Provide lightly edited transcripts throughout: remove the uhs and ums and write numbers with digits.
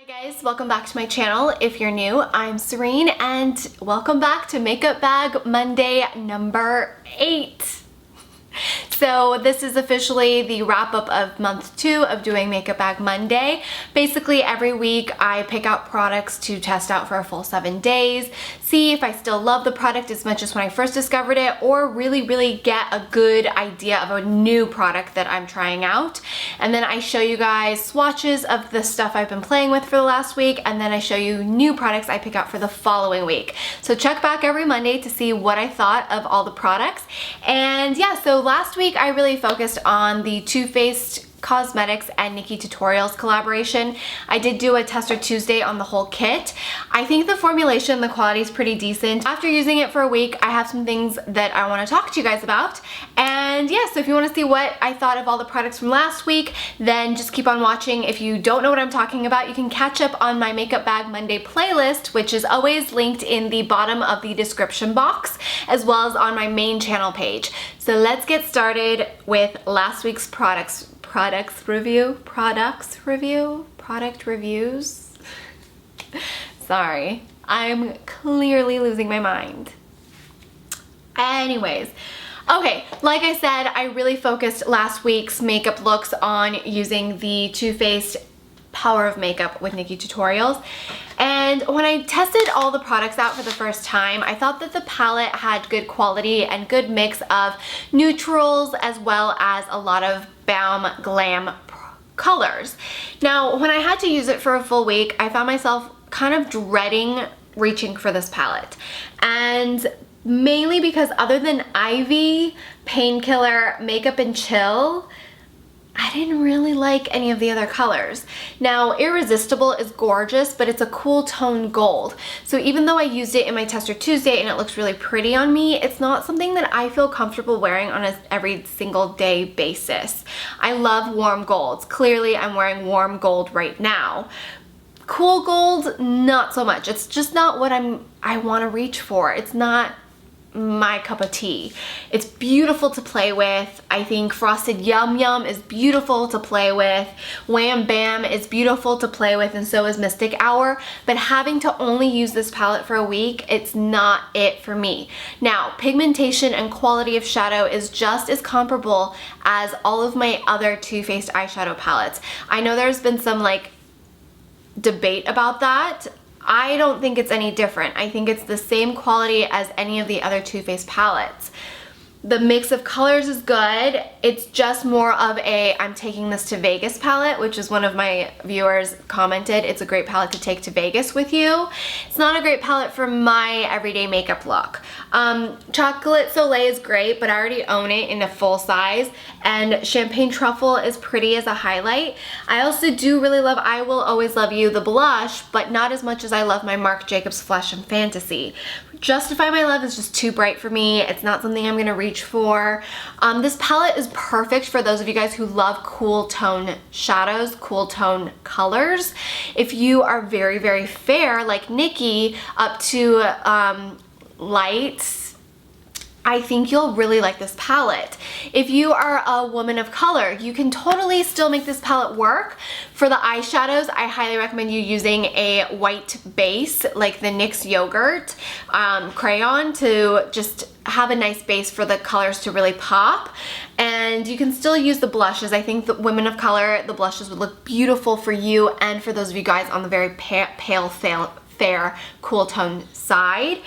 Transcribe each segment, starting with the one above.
Hi guys, welcome back to my channel. If you're new, I'm Serein and welcome back to Makeup Bag Monday number 8. So this is officially the wrap up of month 2 of doing Makeup Bag Monday. Basically every week I pick out products to test out for a full 7 days, see if I still love the product as much as when I first discovered it, or really get a good idea of a new product that I'm trying out. And then I show you guys swatches of the stuff I've been playing with for the last week, and then I show you new products I pick out for the following week. So check back every Monday to see what I thought of all the products. And yeah, so last week I really focused on the Too Faced Cosmetics and Nikkietutorials collaboration. I did do a Tester Tuesday on the whole kit. I think the formulation, the quality is pretty decent. After using it for a week, I have some things that I want to talk to you guys about. And yeah, so if you want to see what I thought of all the products from last week, then just keep on watching. If you don't know what I'm talking about, you can catch up on my Makeup Bag Monday playlist, which is always linked in the bottom of the description box, as well as on my main channel page. So let's get started with last week's product reviews. Sorry, I'm clearly losing my mind. Anyways, okay, like I said, I really focused last week's makeup looks on using the Too Faced Power of Makeup with Nikkietutorials. And when I tested all the products out for the first time, I thought that the palette had good quality and good mix of neutrals as well as a lot of Balm Glam colors. Now, when I had to use it for a full week, I found myself kind of dreading reaching for this palette. And mainly because other than Ivy, Painkiller, Makeup and Chill, I didn't really like any of the other colors. Now, Irresistible is gorgeous, but it's a cool tone gold. So even though I used it in my Tester Tuesday and it looks really pretty on me, it's not something that I feel comfortable wearing on an every single day basis. I love warm golds. Clearly, I'm wearing warm gold right now. Cool gold, not so much. It's just not what I want to reach for. It's not my cup of tea. It's beautiful to play with. I think Frosted Yum Yum is beautiful to play with. Wham Bam is beautiful to play with, and so is Mystic Hour. But having to only use this palette for a week, it's not it for me. Now, pigmentation and quality of shadow is just as comparable as all of my other Too Faced eyeshadow palettes. I know there's been some like debate about that. I don't think it's any different. I think it's the same quality as any of the other Too Faced palettes. The mix of colors is good. It's just more of a I'm taking this to Vegas palette, which is one of my viewers commented. It's a great palette to take to Vegas with you. It's not a great palette for my everyday makeup look. Chocolate Soleil is great, but I already own it in a full size. And Champagne Truffle is pretty as a highlight. I also do really love I Will Always Love You, the blush, but not as much as I love my Marc Jacobs Flesh and Fantasy. Justify My Love is just too bright for me. It's not something I'm gonna reach for. This palette is perfect for those of you guys who love cool tone shadows, cool tone colors. If you are very fair like Nikki up to light, I think you'll really like this palette. If you are a woman of color, you can totally still make this palette work. For the eyeshadows, I highly recommend you using a white base like the NYX Yogurt crayon to just have a nice base for the colors to really pop. And you can still use the blushes. I think that women of color, the blushes would look beautiful for you and for those of you guys on the very pale, fair, cool tone side.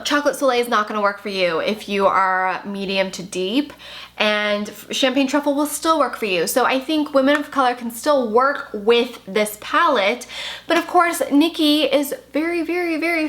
Chocolate Soleil is not going to work for you if you are medium to deep, and Champagne Truffle will still work for you. So I think women of color can still work with this palette, but of course Nikki is very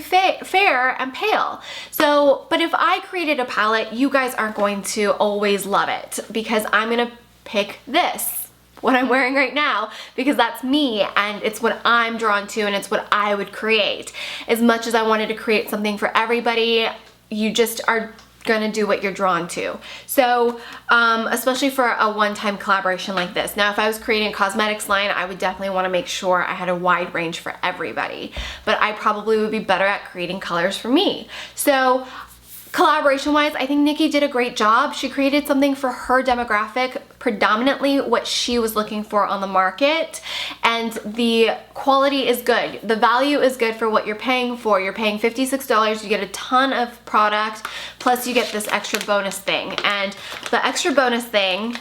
fair and pale. So, but if I created a palette, you guys aren't going to always love it because I'm going to pick this, what I'm wearing right now, because that's me and it's what I'm drawn to and it's what I would create. As much as I wanted to create something for everybody, you just are gonna do what you're drawn to. So especially for a one-time collaboration like this. Now if I was creating a cosmetics line, I would definitely want to make sure I had a wide range for everybody, but I probably would be better at creating colors for me. So collaboration wise, I think Nikki did a great job. She created something for her demographic predominantly what she was looking for on the market, and the quality is good. The value is good for what you're paying for. You're paying $56, you get a ton of product, plus you get this extra bonus thing. And the extra bonus thing,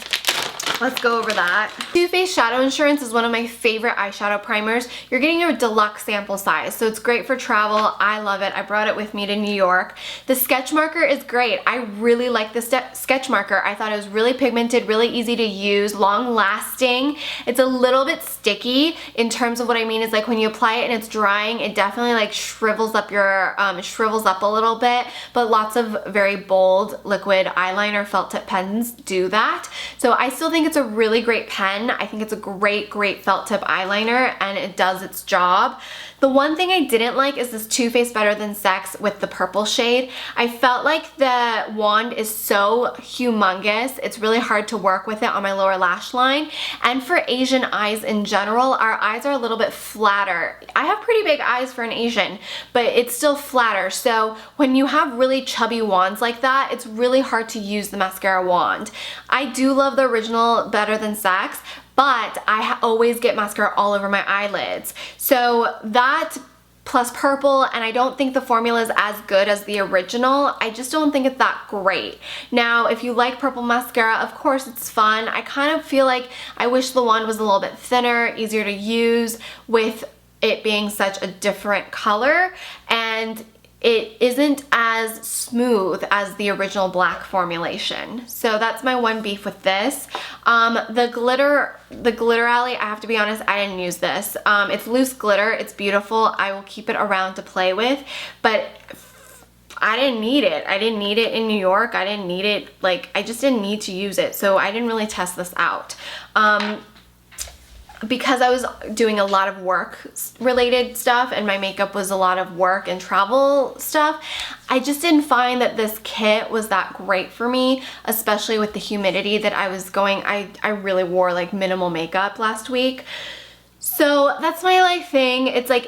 let's go over that. Too Faced Shadow Insurance is one of my favorite eyeshadow primers. You're getting a deluxe sample size, so it's great for travel. I love it. I brought it with me to New York. The sketch marker is great. I really like this sketch marker. I thought it was really pigmented, really easy to use, long lasting. It's a little bit sticky in terms of what I mean is like when you apply it and it's drying, it definitely like shrivels up a little bit, but lots of very bold liquid eyeliner felt tip pens do that. So I still think it's a really great pen. I think it's a great felt tip eyeliner, and it does its job. The one thing I didn't like is this Too Faced Better Than Sex with the purple shade. I felt like the wand is so humongous. It's really hard to work with it on my lower lash line. And for Asian eyes in general, our eyes are a little bit flatter. I have pretty big eyes for an Asian, but it's still flatter. So when you have really chubby wands like that, it's really hard to use the mascara wand. I do love the original Better Than Sex, but I always get mascara all over my eyelids. So that plus purple, and I don't think the formula is as good as the original. I just don't think it's that great. Now, if you like purple mascara, of course it's fun. I kind of feel like I wish the wand was a little bit thinner, easier to use with it being such a different color, and it isn't as smooth as the original black formulation. So that's my one beef with this. The glitter alley, I have to be honest, I didn't use this. It's loose glitter, it's beautiful. I will keep it around to play with, but I didn't need it. I didn't need it in New York. I didn't need it, like, I just didn't need to use it. So I didn't really test this out. Because I was doing a lot of work related stuff and my makeup was a lot of work and travel stuff, I just didn't find that this kit was that great for me, especially with the humidity that I was going. I really wore like minimal makeup last week. So that's my like thing. It's like,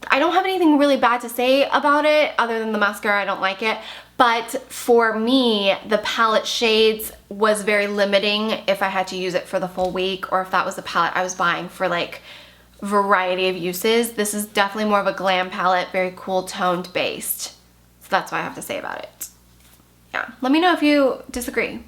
I don't have anything really bad to say about it other than the mascara, I don't like it. But for me, the palette shades was very limiting if I had to use it for the full week, or if that was the palette I was buying for like variety of uses. This is definitely more of a glam palette, very cool toned based. So that's what I have to say about it. Yeah, let me know if you disagree.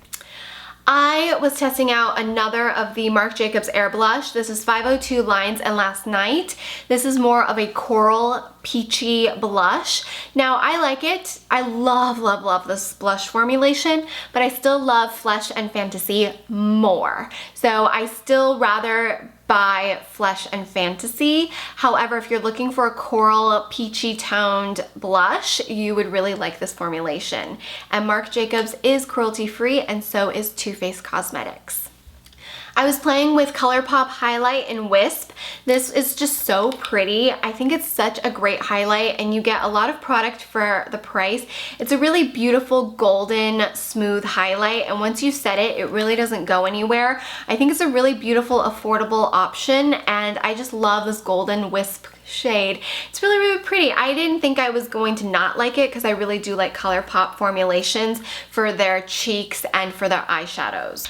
I was testing out another of the Marc Jacobs Airblush. This is 502 Lines and Last Night. This is more of a coral peachy blush. Now I like it. I love this blush formulation, but I still love Flesh and Fantasy more. So I still rather buy Flesh and Fantasy. However, if you're looking for a coral peachy toned blush, you would really like this formulation. And Marc Jacobs is cruelty free, and so is Too Faced Cosmetics. I was playing with ColourPop Highlight in Whisp. This is just so pretty. I think it's such a great highlight, and you get a lot of product for the price. It's a really beautiful golden smooth highlight, and once you set it, it really doesn't go anywhere. I think it's a really beautiful affordable option, and I just love this golden wisp shade. It's really pretty. I didn't think I was going to not like it because I really do like ColourPop formulations for their cheeks and for their eyeshadows.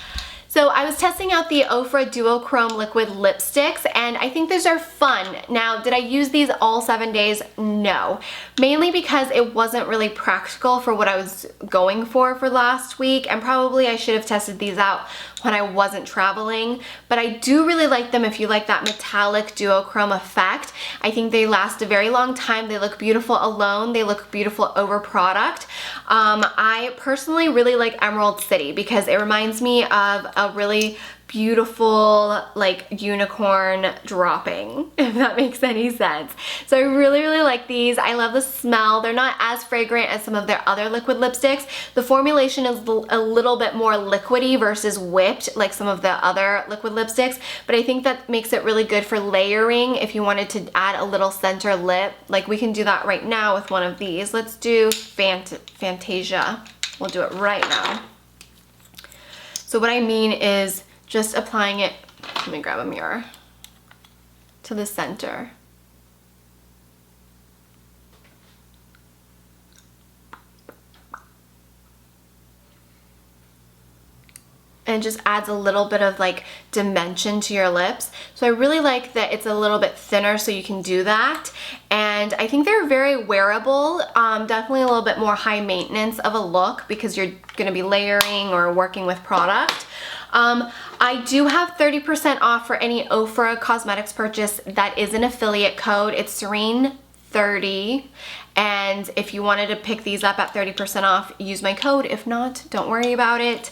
So I was testing out the OFRA Duochrome Liquid Lipsticks, and I think these are fun. Now, did I use these all 7 days? No. Mainly because it wasn't really practical for what I was going for last week, and probably I should have tested these out when I wasn't traveling. But I do really like them if you like that metallic duochrome effect. I think they last a very long time. They look beautiful alone. They look beautiful over product. I personally really like Emerald City because it reminds me of a really beautiful like unicorn dropping, if that makes any sense. So I really like these. I love the smell. They're not as fragrant as some of their other liquid lipsticks. The formulation is a little bit more liquidy versus whipped like some of the other liquid lipsticks, but I think that makes it really good for layering if you wanted to add a little center lip. Like we can do that right now with one of these. Let's do Fantasia. We'll do it right now. So what I mean is just applying it, let me grab a mirror, to the center. and it just adds a little bit of like dimension to your lips. So I really like that it's a little bit thinner so you can do that. And I think they're very wearable, definitely a little bit more high maintenance of a look because you're gonna be layering or working with product. I do have 30% off for any OFRA cosmetics purchase. That is an affiliate code. It's Serein30. And if you wanted to pick these up at 30% off, use my code. If not, don't worry about it.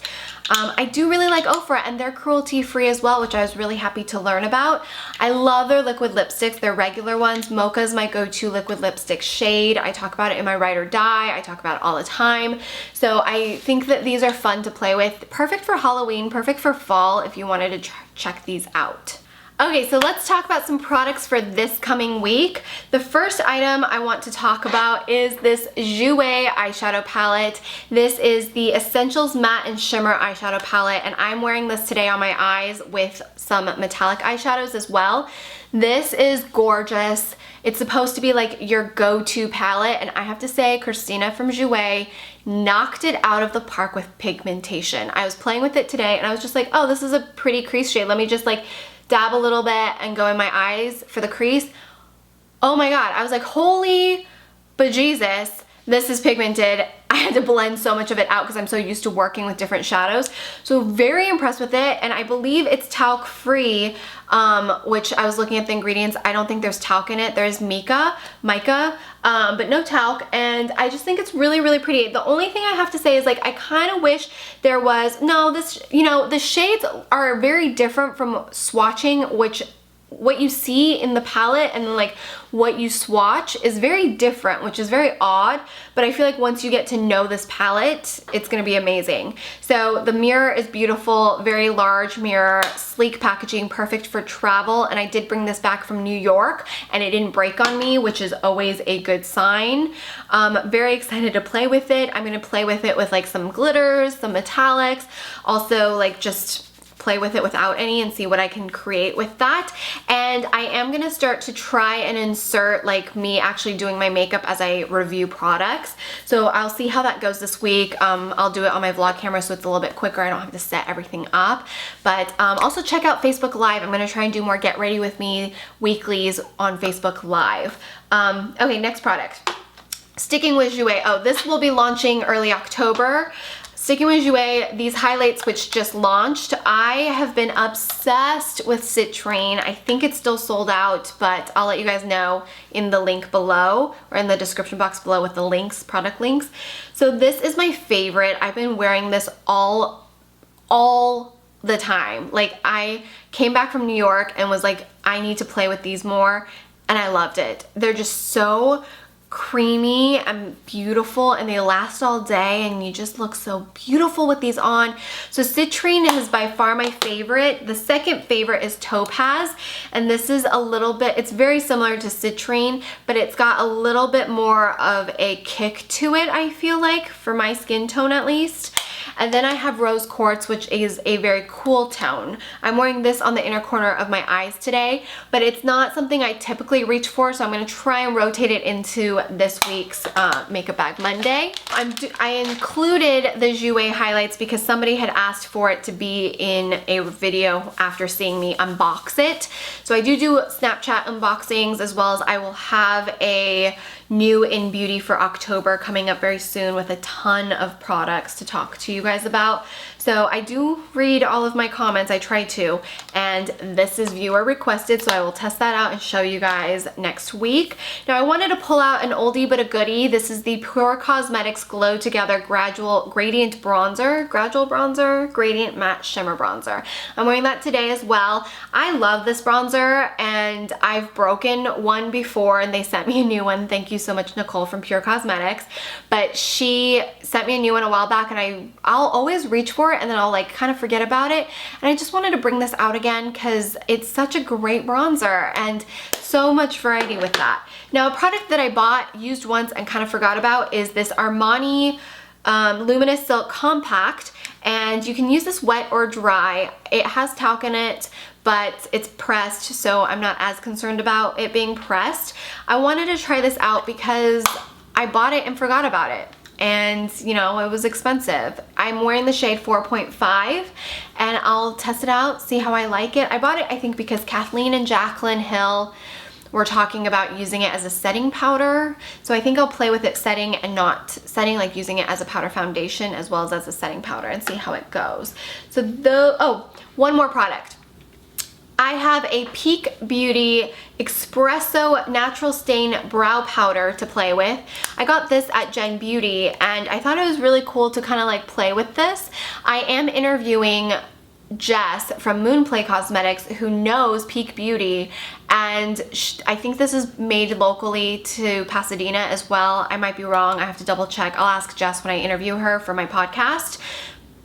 I do really like OFRA, and they're cruelty-free as well, which I was really happy to learn about. I love their liquid lipsticks, their regular ones. Mocha is my go-to liquid lipstick shade. I talk about it in my Ride or Die. I talk about it all the time. So I think that these are fun to play with. Perfect for Halloween, perfect for fall if you wanted to check these out. Okay, so let's talk about some products for this coming week. The first item I want to talk about is this Jouer eyeshadow palette. This is the Essentials Matte and Shimmer eyeshadow palette, and I'm wearing this today on my eyes with some metallic eyeshadows as well. This is gorgeous. It's supposed to be like your go-to palette, and I have to say, Christina from Jouer knocked it out of the park with pigmentation. I was playing with it today, and I was just like, oh, this is a pretty crease shade. Let me just like dab a little bit and go in my eyes for the crease. Oh my god, I was like, holy bejesus, this is pigmented. I had to blend so much of it out because I'm so used to working with different shadows. So very impressed with it, and I believe it's talc free, which I was looking at the ingredients. I don't think there's talc in it. There's mica, but no talc, and I just think it's really, really pretty. The only thing I have to say is like I kind of wish there was, no, this, you know, the shades are very different from swatching, which what you see in the palette and like what you swatch is very different, which is very odd, but I feel like once you get to know this palette, it's gonna be amazing. So the mirror is beautiful, very large mirror, sleek packaging, perfect for travel, and I did bring this back from New York and it didn't break on me, which is always a good sign. Very excited to play with it. I'm gonna play with it with like some glitters, some metallics, also like just play with it without any and see what I can create with that. And I am gonna start to try and insert like me actually doing my makeup as I review products. So I'll see how that goes this week. I'll do it on my vlog camera so it's a little bit quicker. I don't have to set everything up. But also check out Facebook Live. I'm gonna try and do more Get Ready With Me weeklies on Facebook Live. Okay, next product. Sticking with Jouer. Oh, this will be launching early October. Sticking with Jouer, these highlights which just launched, I have been obsessed with citrine. I think it's still sold out, but I'll let you guys know in the link below or in the description box below with the links, product links. So this is my favorite. I've been wearing this all the time. Like I came back from New York and was like, I need to play with these more, and I loved it. They're just so creamy and beautiful, and they last all day, and you just look so beautiful with these on. So citrine is by far my favorite. The second favorite is topaz, and this is a little bit, it's very similar to citrine, but it's got a little bit more of a kick to it, I feel like, for my skin tone at least. And then I have rose quartz, which is a very cool tone. I'm wearing this on the inner corner of my eyes today, but it's not something I typically reach for, so I'm going to try and rotate it into this week's Makeup Bag Monday. I included the Jouer highlights because somebody had asked for it to be in a video after seeing me unbox it. So I do Snapchat unboxings, as well as I will have a new in beauty for October coming up very soon with a ton of products to talk to you guys about. So I do read all of my comments, I try to, and this is viewer requested, so I will test that out and show you guys next week. Now I wanted to pull out an oldie but a goodie. This is the Pure Cosmetics Glow Together Gradient Bronzer, Gradient Matte Shimmer Bronzer. I'm wearing that today as well. I love this bronzer, and I've broken one before and they sent me a new one. Thank you so much, Nicole from Pure Cosmetics. But she sent me a new one a while back, and I'll always reach for it and then I'll like kind of forget about it. And I just wanted to bring this out again because it's such a great bronzer and so much variety with that. Now a product that I bought, used once and kind of forgot about is this Armani Luminous Silk Compact, and you can use this wet or dry. It has talc in it, but it's pressed, so I'm not as concerned about it being pressed. I wanted to try this out because I bought it and forgot about it. and you know, it was expensive. I'm wearing the shade 4.5 and I'll test it out, see how I like it. I bought it, I think, because Kathleen and Jaclyn Hill were talking about using it as a setting powder. So I think I'll play with it setting and not setting, like using it as a powder foundation as well as a setting powder, and see how it goes. So one more product. I have a Peak Beauty Espresso Natural Stain Brow Powder to play with. I got this at Gen Beauty and I thought it was really cool to kind of like play with this. I am interviewing Jess from Moonplay Cosmetics, who knows Peak Beauty, and I think this is made locally to Pasadena as well. I might be wrong, I have to double check. I'll ask Jess when I interview her for my podcast,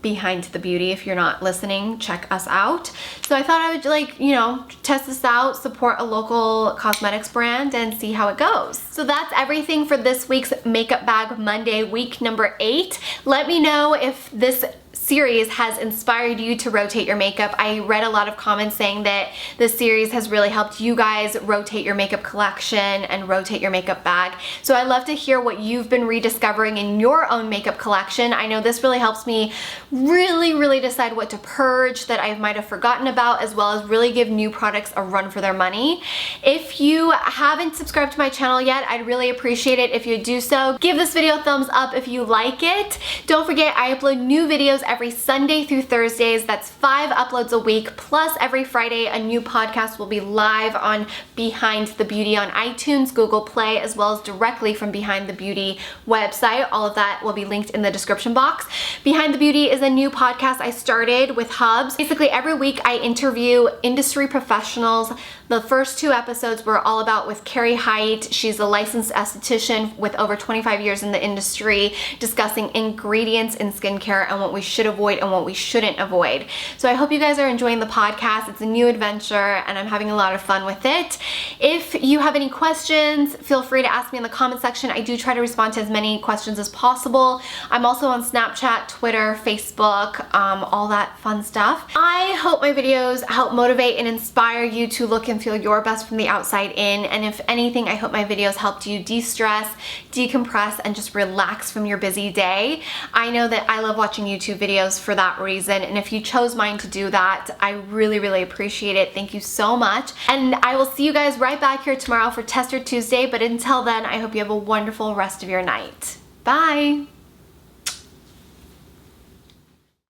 Behind the Beauty. If you're not listening, check us out. So I thought I would, like, you know, test this out, support a local cosmetics brand, and see how it goes. So that's everything for this week's Makeup Bag Monday, week number 8. Let me know if this series has inspired you to rotate your makeup. I read a lot of comments saying that this series has really helped you guys rotate your makeup collection and rotate your makeup bag. So I'd love to hear what you've been rediscovering in your own makeup collection. I know this really helps me really decide what to purge that I might have forgotten about, as well as really give new products a run for their money. If you haven't subscribed to my channel yet, I'd really appreciate it if you do so. Give this video a thumbs up if you like it. Don't forget, I upload new videos every Sunday through Thursdays. That's 5 uploads a week, plus every Friday a new podcast will be live on Behind the Beauty on iTunes, Google Play, as well as directly from Behind the Beauty website. All of that will be linked in the description box. Behind the Beauty is a new podcast I started with Hubs. Basically every week I interview industry professionals. The first 2 episodes were all about with Carrie Height. She's a licensed esthetician with over 25 years in the industry, discussing ingredients in skincare and what we should avoid and what we shouldn't avoid. So I hope you guys are enjoying the podcast. It's a new adventure and I'm having a lot of fun with it. If you have any questions, feel free to ask me in the comment section. I do try to respond to as many questions as possible. I'm also on Snapchat, Twitter, Facebook, all that fun stuff. I hope my videos help motivate and inspire you to look and feel your best from the outside in. And if anything, I hope my videos helped you de-stress, decompress, and just relax from your busy day. I know that I love watching YouTube videos for that reason, and if you chose mine to do that, I really appreciate it. Thank you so much, and I will see you guys right back here tomorrow for Tester Tuesday, but until then, I hope you have a wonderful rest of your night. Bye!